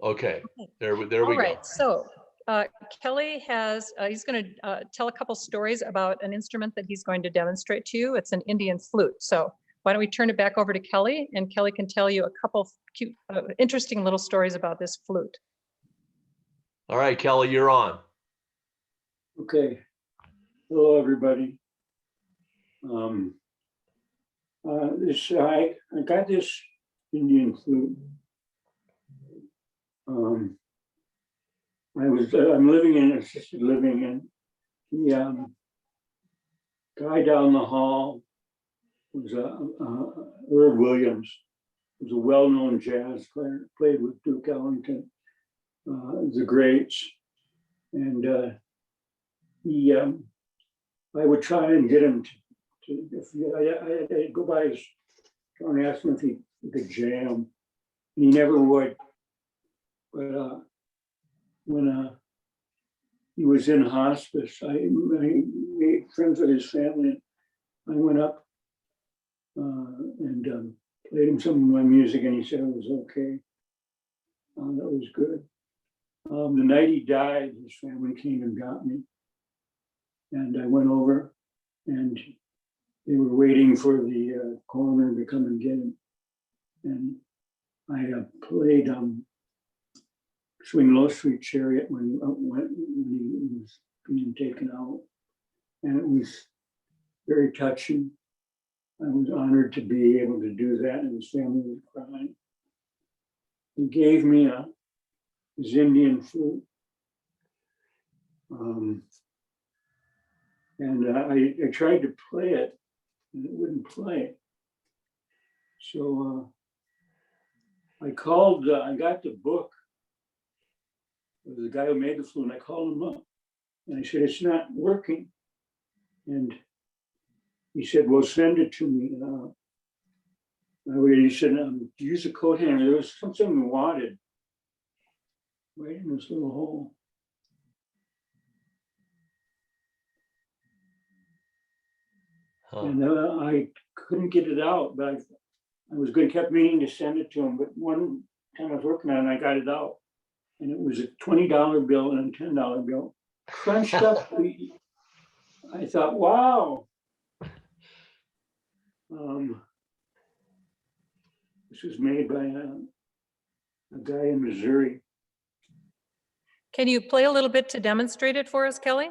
Okay, Okay. there we All go. right, so Kelly has, he's going to tell a couple stories about an instrument that he's going to demonstrate to you. It's an Indian flute. So why don't we turn it back over to Kelly, and Kelly can tell you a couple cute, interesting little stories about this flute. All right, Kelly, you're on. Okay. Hello, everybody. I got this Indian flute. I'm living in assisted living, and the guy down the hall was Irv Williams. He was a well-known jazz player, played with Duke Ellington, the greats, and I would try and get him I'd go by his and ask him if he could jam. And he never would. But when he was in hospice, I made friends with his family. I went up and played him some of my music, and he said it was okay. That was good. The night he died, his family came and got me. And I went over, and they were waiting for the coroner to come and get him. And I played Swing Low Street Chariot when he was being taken out. And it was very touching. I was honored to be able to do that, and his family was crying. He gave me his Indian flute. I tried to play it, and it wouldn't play. So I called, I got the book of the guy who made the flute, and I called him up. And I said, it's not working. And he said, well, send it to me. He said, use a coat hanger. There was something wadded right in this little hole. And I couldn't get it out, but I was good, kept meaning to send it to him. But one time I was working on it, I got it out. And it was a $20 bill and a $10 bill. Crunched up. I thought, wow. This was made by a guy in Missouri. Can you play a little bit to demonstrate it for us, Kelly?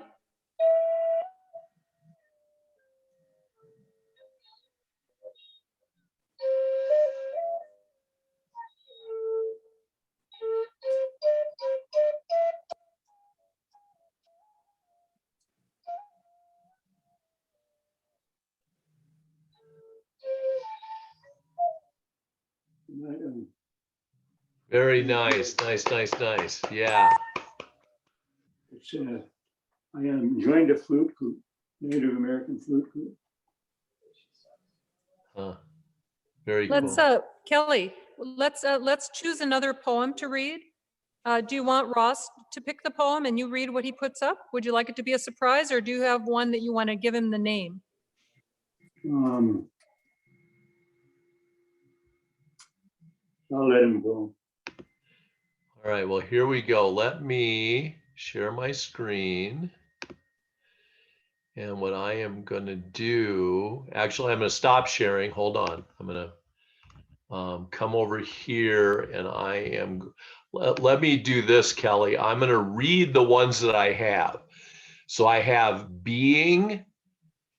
Very nice. Yeah. It's I joined a flute group, Native American flute group. Very Let's cool. Kelly, let's choose another poem to read. Do you want Ross to pick the poem and you read what he puts up? Would you like it to be a surprise, or do you have one that you want to give him the name? I'll let him go. All right, well, here we go. Let me share my screen. And what I am going to do, actually, I'm going to stop sharing. Hold on. I'm going to come over here, and let me do this, Kelly. I'm going to read the ones that I have. So I have being,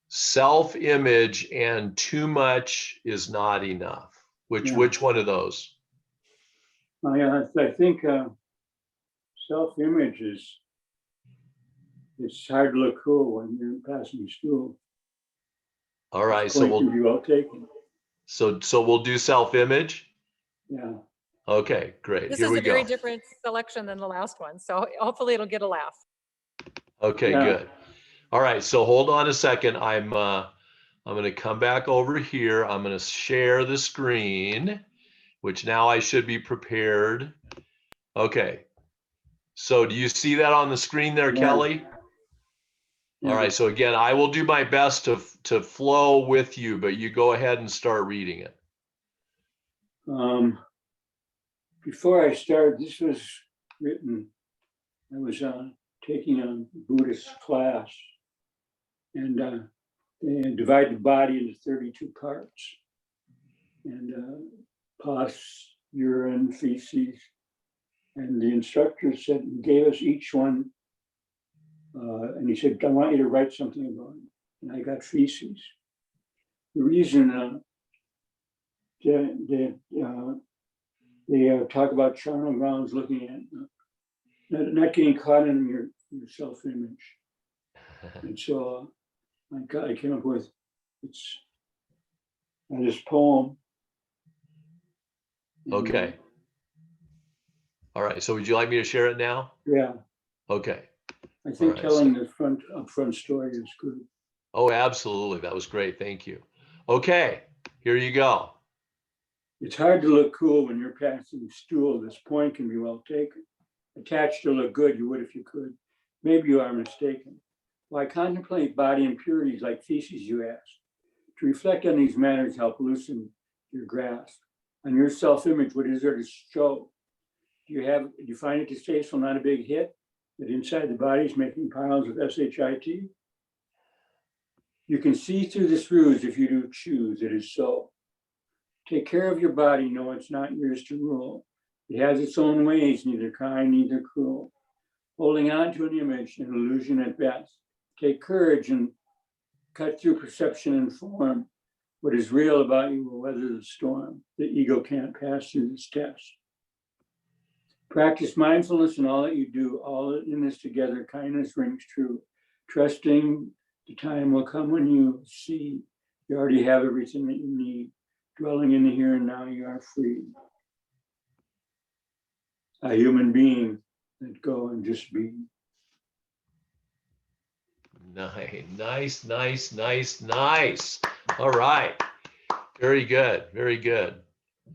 self-image, and too much is not enough. Which one of those? I think self-image it's hard to look cool when you're passing school. All right, it's so well taken. So we'll do self-image. Yeah. Okay, great. This Here is we a very go. different selection than the last one, so hopefully it'll get a laugh. Okay, good. All right, so hold on a second. I'm going to come back over here. I'm going to share the screen, which now I should be prepared. Okay. So do you see that on the screen there, Kelly? All right. So again, I will do my best to flow with you, but you go ahead and start reading it. before I started, this was written, I was taking a Buddhist class, and they divide the body into 32 parts, and pus, urine, feces, and the instructor said, he gave us each one, and he said, I want you to write something about it. And I got feces. The reason they talk about charnel grounds, looking at not getting caught in your self-image. And so I came up with this poem. Okay. All right. So would you like me to share it now? Yeah. Okay. I think All right, telling the upfront story is good. Oh, absolutely. That was great. Thank you. Okay. Here you go. It's hard to look cool when you're passing stool. This point can be well taken. Attached to look good, you would if you could. Maybe you are mistaken. Why contemplate body impurities like feces, you ask? To reflect on these matters help loosen your grasp. On your self-image, what is there to show? Do you find it distasteful, not a big hit? That inside the body is making piles of shit? You can see through this ruse if you do choose, it is so. Take care of your body, no, it's not yours to rule. It has its own ways, neither kind, neither cruel. Holding on to an image, an illusion at best. Take courage and cut through perception and form. What is real about you will weather the storm. The ego can't pass through this test. Practice mindfulness in all that you do, all in this together, kindness rings true. Trusting the time will come when you see you already have everything that you need. Dwelling in the here and now, you are free. A human being, let go and just be. Nice, nice, nice, nice. All right. Very good. Very good.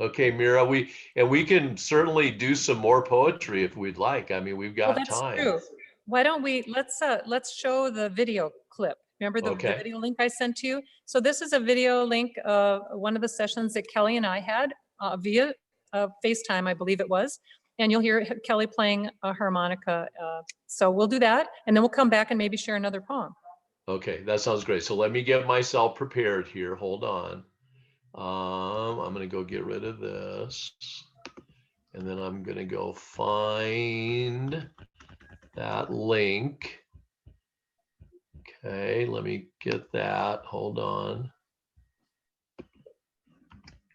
Okay, Mira, we can certainly do some more poetry if we'd like. I mean, we've got that's time. true. Why don't we, let's show the video clip. Remember the Okay. video link I sent to you? So this is a video link of one of the sessions that Kelly and I had via FaceTime, I believe it was. And you'll hear Kelly playing a harmonica. So we'll do that, and then we'll come back and maybe share another poem. Okay, that sounds great. So let me get myself prepared here. Hold on. I'm going to go get rid of this. And then I'm going to go find that link. Okay, let me get that. Hold on.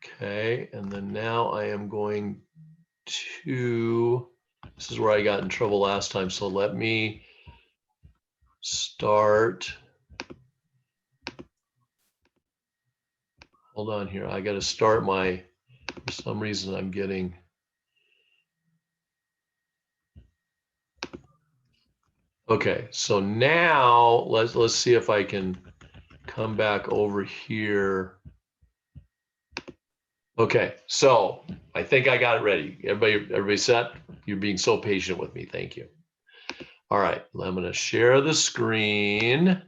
Okay, and then now I am going to, this is where I got in trouble last time. So let me start. Hold on here. I got to start my, for some reason I'm getting. Okay, so now let's see if I can come back over here. Okay, so I think I got it ready. Everybody set? You're being so patient with me. Thank you. All right, I'm going to share the screen.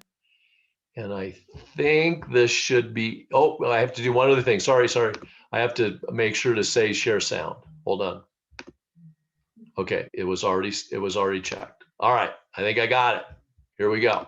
And I think this should be, oh, I have to do one other thing. Sorry. I have to make sure to say share sound. Hold on. Okay, it was already checked. All right, I think I got it. Here we go.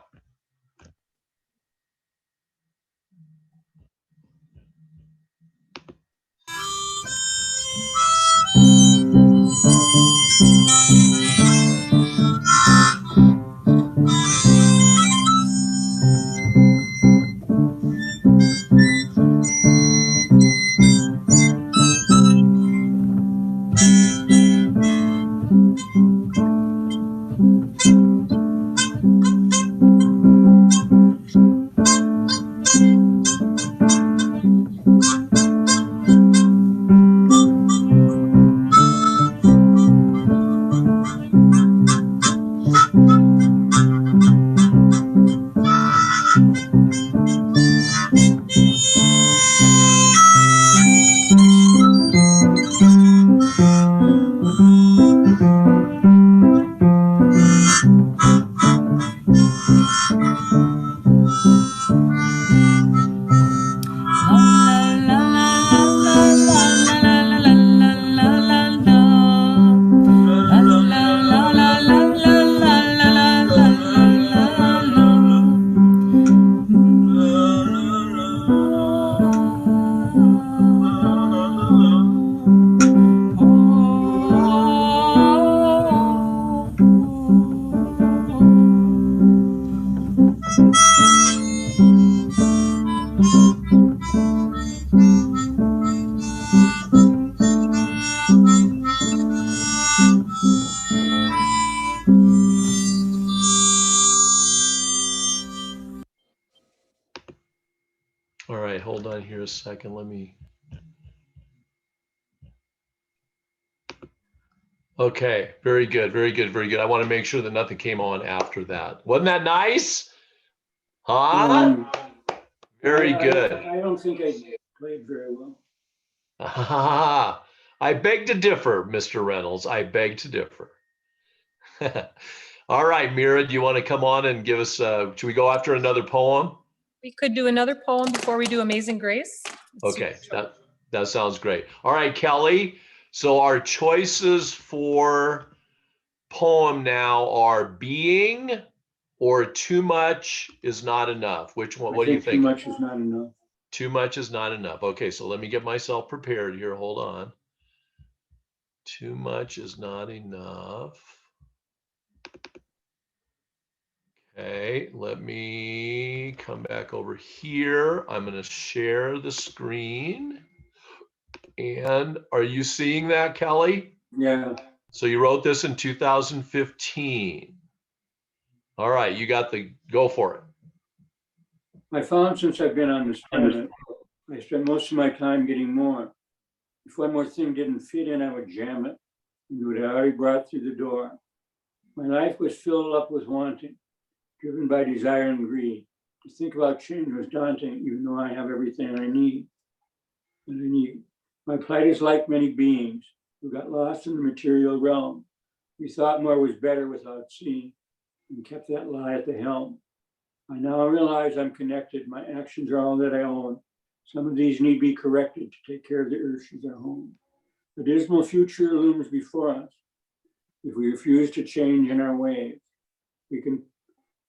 hold on here a second. Let me. Okay, very good, very good, very good. I want to make sure that nothing came on after that. Wasn't that nice? Huh? Very good. I don't think I played very well. I beg to differ, Mr. Reynolds. I beg to differ. All right, Mira, do you want to come on and give us, should we go after another poem? We could do another poem before we do Amazing Grace. Okay, that sounds great. All right, Kelly. So our choices for poem now are being or too much is not enough. Which one? What do you think? Too much is not enough. Too much is not enough. Okay, so let me get myself prepared here. Hold on. Too much is not enough. Okay, let me come back over here. I'm going to share the screen. And are you seeing that, Kelly? Yeah. So you wrote this in 2015. All right, you got the, go for it. I found since I've been on this planet, I spent most of my time getting more. If one more thing didn't fit in, I would jam it into what I already brought through the door. My life was filled up with wanting, driven by desire and greed. To think about change was daunting, even though I have everything I need. My plight is like many beings who got lost in the material realm. We thought more was better without seeing, and kept that lie at the helm. I now realize I'm connected. My actions are all that I own. Some of these need be corrected to take care of the earth as our home. The dismal future looms before us. If we refuse to change in our ways, we can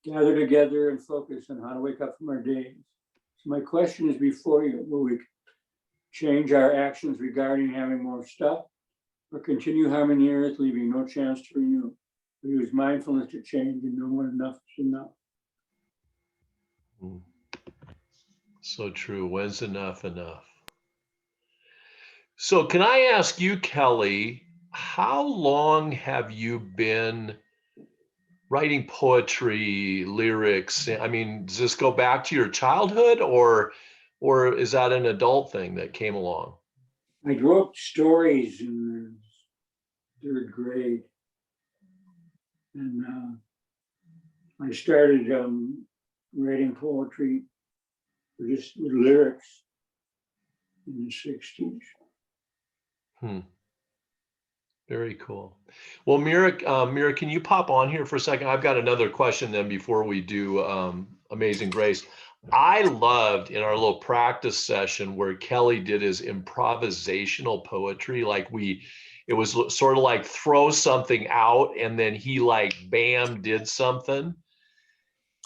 gather together and focus on how to wake up from our days. So my question is before you, will we change our actions regarding having more stuff, or continue harming the earth, leaving no chance to renew? We use mindfulness to change and know when enough is enough. So true. When's enough enough? So can I ask you, Kelly, how long have you been writing poetry, lyrics? I mean, does this go back to your childhood, or is that an adult thing that came along? I wrote stories in the 3rd grade, and I started writing poetry, just with lyrics, in the 60s. Very cool. Well, Mira, can you pop on here for a second? I've got another question then before we do Amazing Grace. I loved in our little practice session where Kelly did his improvisational poetry. Like it was sort of like throw something out and then he like bam did something.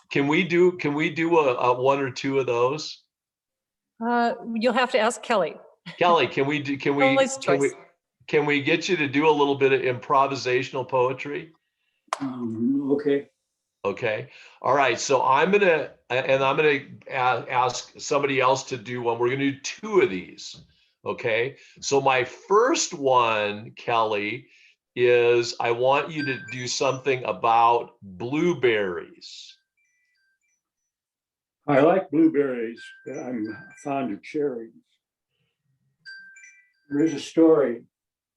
Can we do a one or two of those? You'll have to ask Kelly. Kelly, can we get you to do a little bit of improvisational poetry? Okay. Okay. All right. So I'm gonna ask somebody else to do one. We're gonna do 2 of these. Okay. So my first one, Kelly, is I want you to do something about blueberries. I like blueberries, but I'm fond of cherries. There is a story.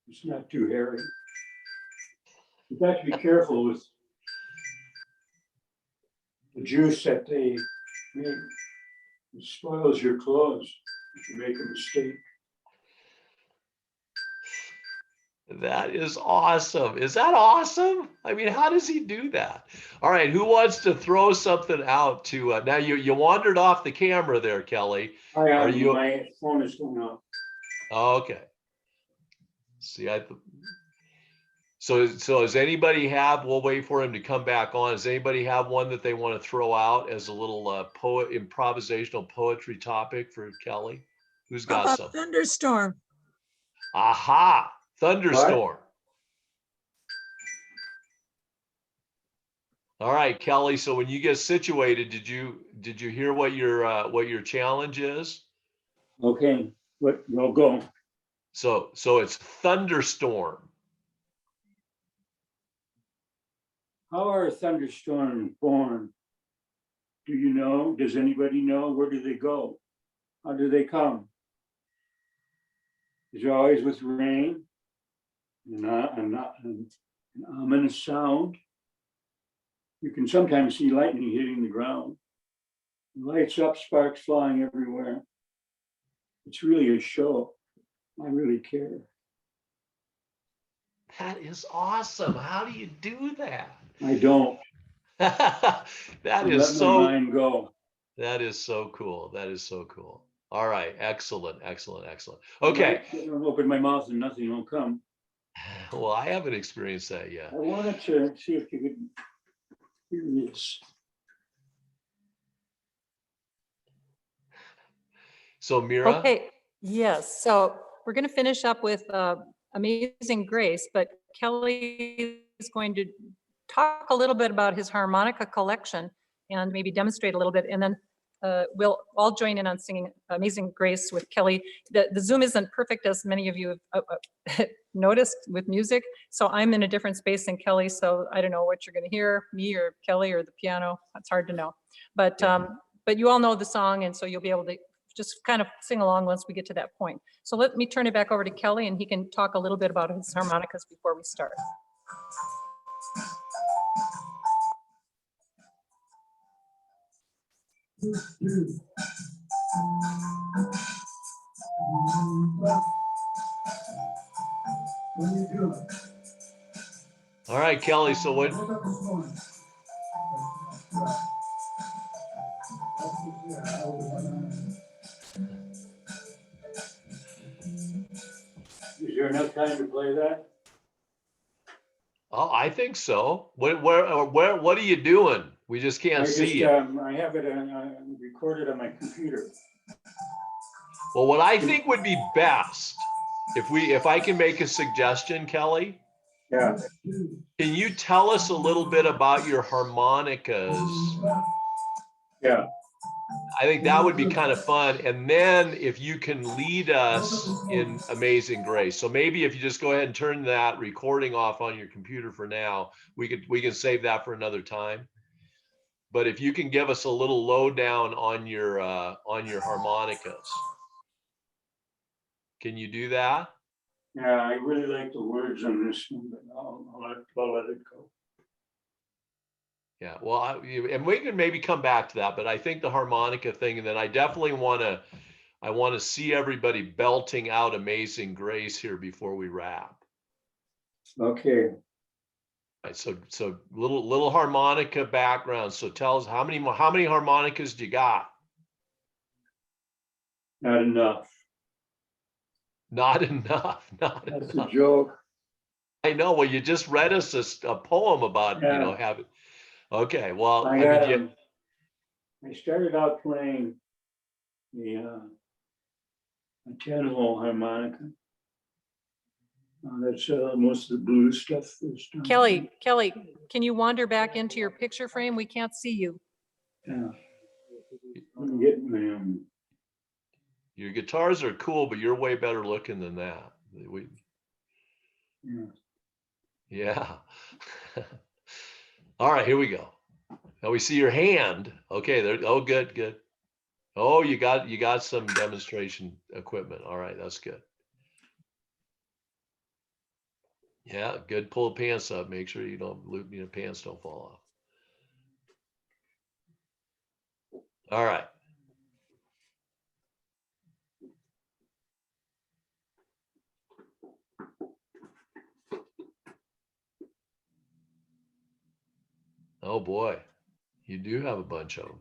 It's not too hairy. You have to be careful with the juice that they make. It spoils your clothes if you make a mistake. That is awesome. Is that awesome? I mean, how does he do that? All right, who wants to throw something out to now you wandered off the camera there, Kelly. Are you? My phone is going off. Okay. See, so does anybody have, we'll wait for him to come back on. Does anybody have one that they want to throw out as a little improvisational poetry topic for Kelly? Who's got some? Thunderstorm. Aha, thunderstorm. What? All right, Kelly. So when you get situated, did you hear what your challenge is? Okay, we'll go. So it's thunderstorm. How are thunderstorms born? Do you know? Does anybody know? Where do they go? How do they come? Is it always with rain? An ominous sound. You can sometimes see lightning hitting the ground. Lights up, sparks flying everywhere. It's really a show. I really care. That is awesome. How do you do that? I don't. That I is let my so, mind go. that is so cool. That is so cool. All right. Excellent. Excellent. Excellent. Okay. I don't open my mouth and nothing will come. Well, I haven't experienced that yet. I wanted to see if you could hear this. So Mira, Okay, yes, so we're going to finish up with Amazing Grace, but Kelly is going to talk a little bit about his harmonica collection and maybe demonstrate a little bit, and then we'll all join in on singing Amazing Grace with Kelly. The Zoom isn't perfect, as many of you have noticed with music, so I'm in a different space than Kelly, so I don't know what you're going to hear, me or Kelly or the piano. It's hard to know, but you all know the song, and so you'll be able to just kind of sing along once we get to that point. So let me turn it back over to Kelly, and he can talk a little bit about his harmonicas before we start. all right, Kelly. So what? Is there enough time to play that? Oh, I think so. What are you doing? We just can't see you. I have it recorded on my computer. Well, what I think would be best, if I can make a suggestion, Kelly, Yeah. can you tell us a little bit about your harmonicas? Yeah. I think that would be kind of fun. And then if you can lead us in Amazing Grace. So maybe if you just go ahead and turn that recording off on your computer for now, we can save that for another time. But if you can give us a little lowdown on your harmonicas. Can you do that? Yeah, I really like the words on this one, but I'll let it go. Yeah, well, and we can maybe come back to that, but I think the harmonica thing, and then I definitely want to see everybody belting out Amazing Grace here before we wrap. Okay. All right, so little harmonica background. So tell us how many harmonicas do you got? Not enough. Not enough. Not That's enough. a joke. I know. Well, you just read us a poem about having. Okay, well, I started out playing a tenor harmonica. That's most of the blues stuff is done. Kelly, can you wander back into your picture frame? We can't see you. Yeah. I'm getting your guitars are cool, but you're way better looking than that. Yeah. All right, here we go. Now we see your hand. Okay, there. Oh, good. Oh, you got some demonstration equipment. All right, that's good. Yeah, good. Pull the pants up. Make sure you don't pants don't fall off. All right. Oh boy, you do have a bunch of them.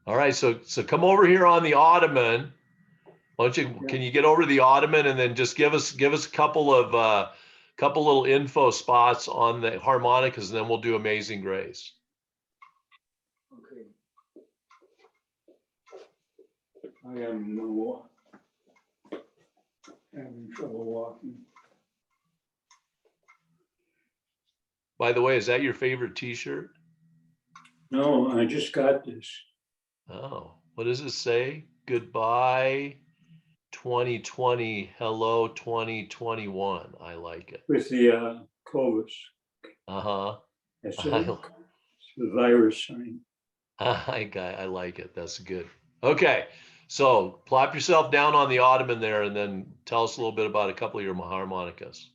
All right, so come over here on the ottoman. Why don't you? Can you get over to the ottoman and then just give us a couple little info spots on the harmonicas, and then we'll do Amazing Grace. Okay. I am having trouble walking. By the way, is that your favorite t-shirt? No, I just got this. Oh, what does it say? Goodbye 2020, hello 2021. I like it. With the COVID. Uh-huh. That's I, the virus sign. I like it. That's good. Okay, so plop yourself down on the ottoman there and then tell us a little bit about a couple of your harmonicas.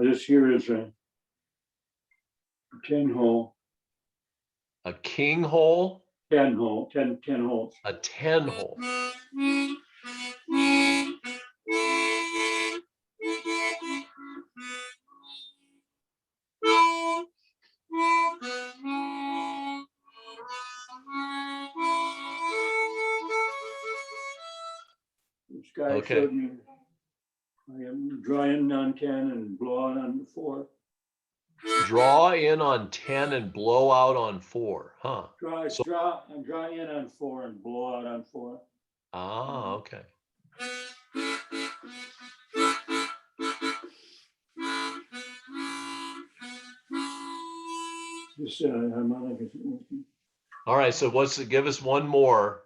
This here is a 10-hole. A king hole? 10 hole, 10 holes. A 10 hole. This guy Okay. showed me I am drawing on 10 and blow out on 4. Draw in on 10 and blow out on 4, huh? I draw in on 4 and blow out on 4. Ah, okay. This harmonic isn't working. All right, so give us one more.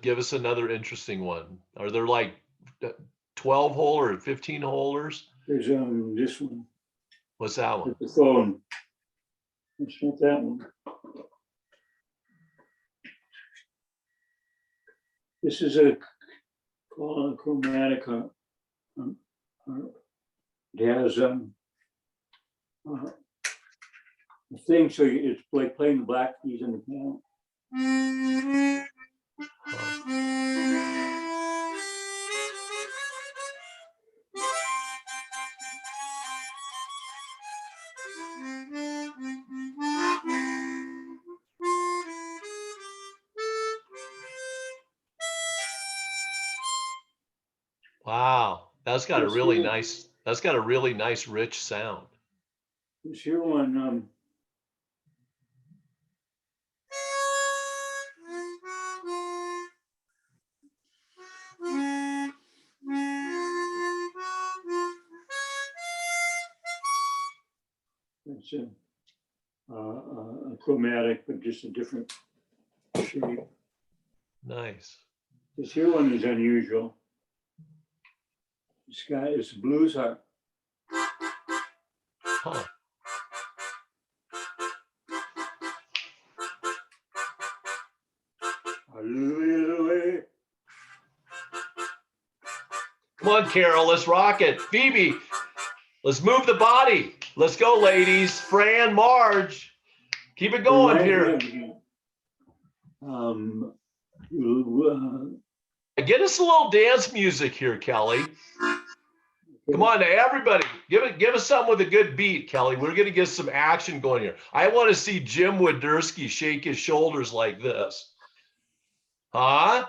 Give us another interesting one. Are there like 12 hole or 15 holers? There's this one. What's that one? With the phone. It's not that one. This is a chromatic. It has a thing, so it's like playing the black keys on the piano. Wow, that's got a really nice rich sound. This here one, it's a chromatic, but just a different shape. Nice. This here one is unusual. This guy is a blues harp. Huh. Come on, Carol, let's rock it. Phoebe, let's move the body. Let's go, ladies. Fran, Marge, keep it going here. Get us a little dance music here, Kelly. Come on, everybody, give us something with a good beat, Kelly. We're gonna get some action going here. I want to see Jim Wyderski shake his shoulders like this. Huh?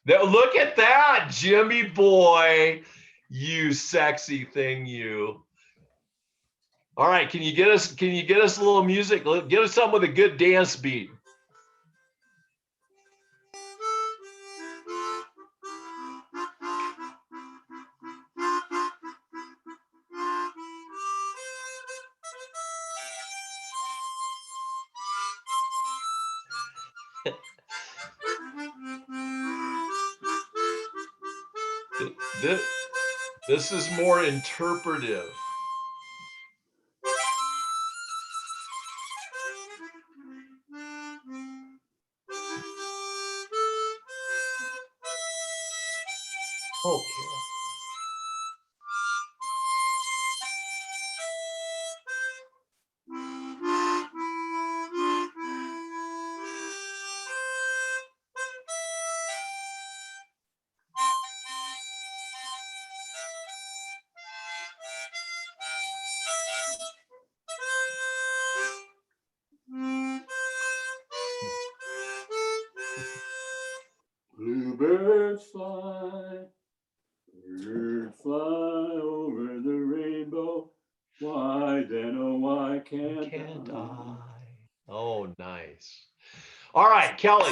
Look at that, Jimmy boy, you sexy thing, you. All right, can you get us a little music? Give us something with a good dance beat. This is more interpretive. Okay. Bluebirds fly, birds fly over the rainbow. Why then, oh, why can't I? Oh, nice. All right, Kelly,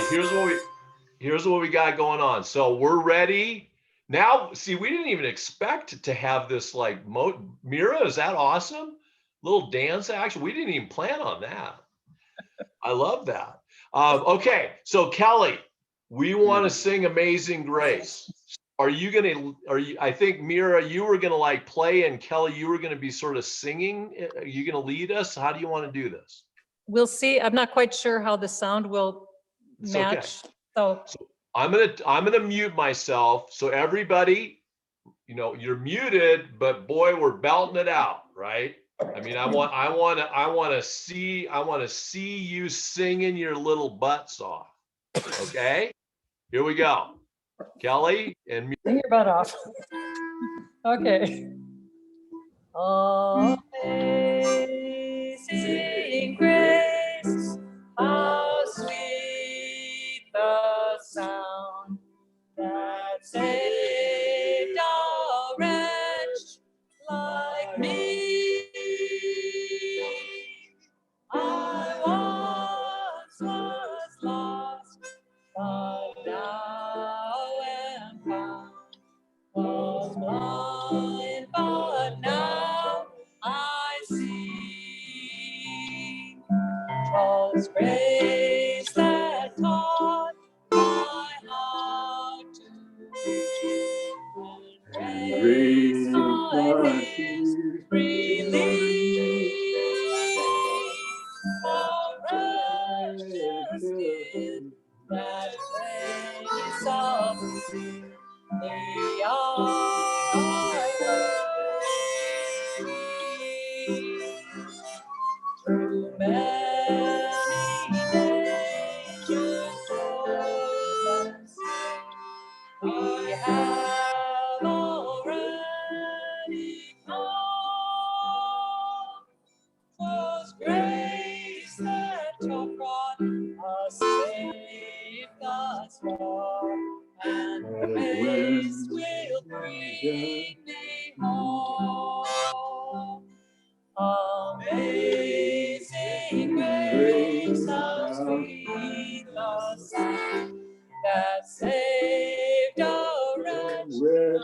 here's what we got going on. So we're ready. Now, see, we didn't even expect to have this like Mira, is that awesome? Little dance action. We didn't even plan on that. I love that. Okay, so Kelly, we want to sing Amazing Grace. Are you, I think Mira, you were gonna like play, and Kelly, you were gonna be sort of singing. Are you gonna lead us? How do you want to do this? We'll see. I'm not quite sure how the sound will It's okay. match. So So I'm gonna mute myself. So everybody, you're muted, but boy, we're belting it out, right? I mean, I want to see you singing your little butts off. Okay, here we go. Kelly and me. sing your butt off. Okay. Amazing grace, how sweet the sound that saved a wretch like me. I once was lost, but now am found. Was blind, but now I see. 'Twas grace that taught my heart to believe, and grace my fears relieved. How precious is that grace of thee. They are through many dangers, toils, and sin, we have already come. 'Twas grace that brought us safe thus far, and grace will bring me home. Amazing grace, how sweet the sound that saved a wretch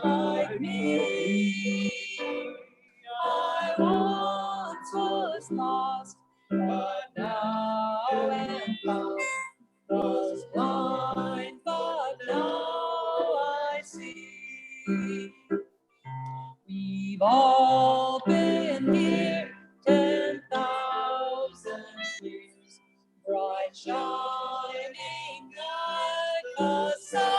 like me. I once was lost, but now am found. Was blind, but now I see. We've all been here 10,000 years, bright shining like the sun.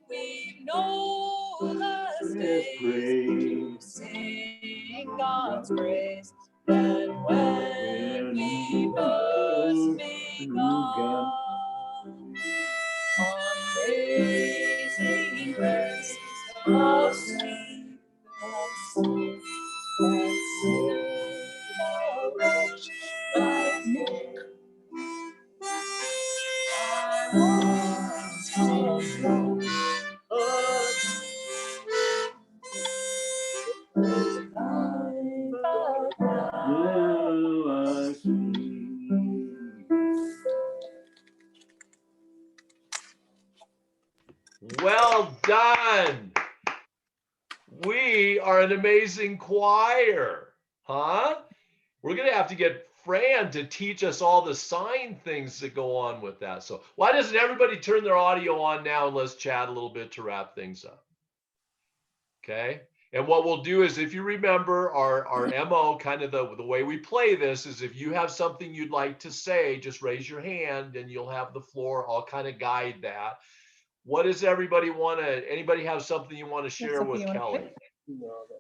We've no less days to sing God's praise than when we first begun. Amazing grace, how sweet the sound that saved a wretch like me. I once was lost, but now I see. Well done. We are an amazing choir, huh? We're gonna have to get Fran to teach us all the sign things that go on with that. So why doesn't everybody turn their audio on now, and let's chat a little bit to wrap things up. Okay. And what we'll do is, if you remember our MO, kind of the way we play this is, if you have something you'd like to say, just raise your hand and you'll have the floor. I'll kind of guide that. What does everybody want to, anybody have something you want to share with Kelly?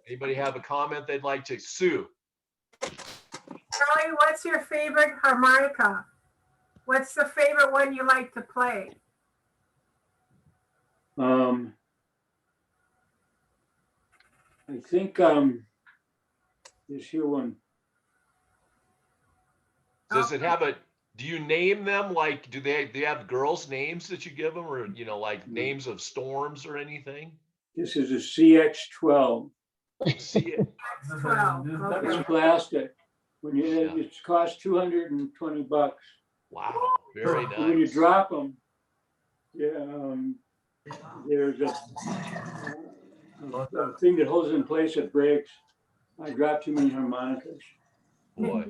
Anybody have a comment they'd like to? Sue. Kelly, what's your favorite harmonica? What's the favorite one you like to play? I think this here one. Does it have a, do you name them? Like, do they have girls' names that you give them, or, like names of storms or anything? This is a CX12. CX12. It's plastic. When you, it costs $220. Wow, very nice. When you drop them, there's a thing that holds it in place that breaks. I dropped too many harmonicas. Boy,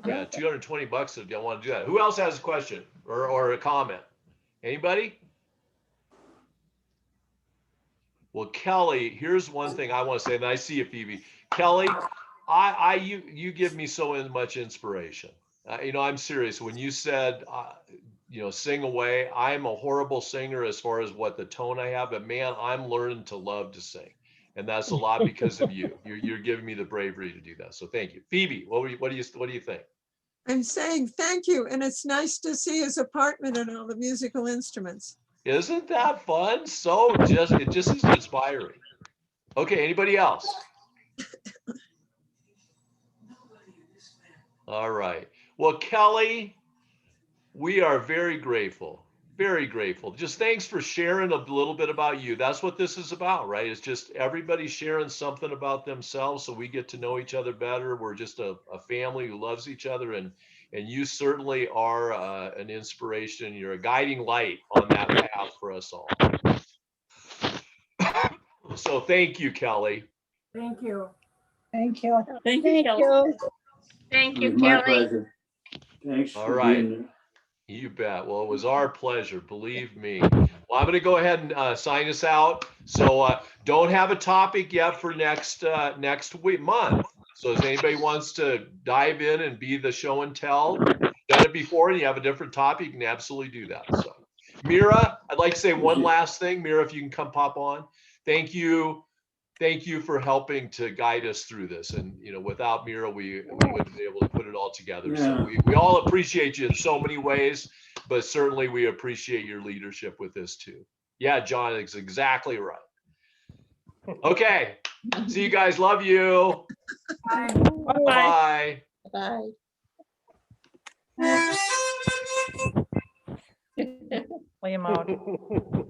yeah, $220 if you want to do that. Who else has a question or a comment? Anybody? Well, Kelly, here's one thing I want to say, and I see you, Phoebe. Kelly, you give me so much inspiration. I'm serious. When you said, sing away, I'm a horrible singer as far as what the tone I have, but man, I'm learning to love to sing. And that's a lot because of you. You're giving me the bravery to do that. So thank you. Phoebe, what do you think? I'm saying thank you, and it's nice to see his apartment and all the musical instruments. Isn't that fun? It just is inspiring. Okay, anybody else? All right. Well, Kelly, we are very grateful. Very grateful. Just thanks for sharing a little bit about you. That's what this is about, right? It's just everybody sharing something about themselves so we get to know each other better. We're just a family who loves each other, and you certainly are an inspiration. You're a guiding light on that path for us all. So thank you, Kelly. Thank you. Thank you. Thank you, Kelly. Thank It you, was my Kelly. pleasure. Thanks All for right. being there. You bet. Well, it was our pleasure, believe me. Well, I'm going to go ahead and sign us out. So don't have a topic yet for next month. So if anybody wants to dive in and be the show and tell, done it before and you have a different topic, you can absolutely do that. So Mira, I'd like to say one last thing. Mira, if you can come pop on. Thank you. Thank you for helping to guide us through this. And, without Mira, we wouldn't be able to put it all together. Yeah. So we all appreciate you in so many ways, but certainly we appreciate your leadership with this too. Yeah, John is exactly right. Okay. See you guys. Love you. Bye. Bye. Bye. Play 'em out.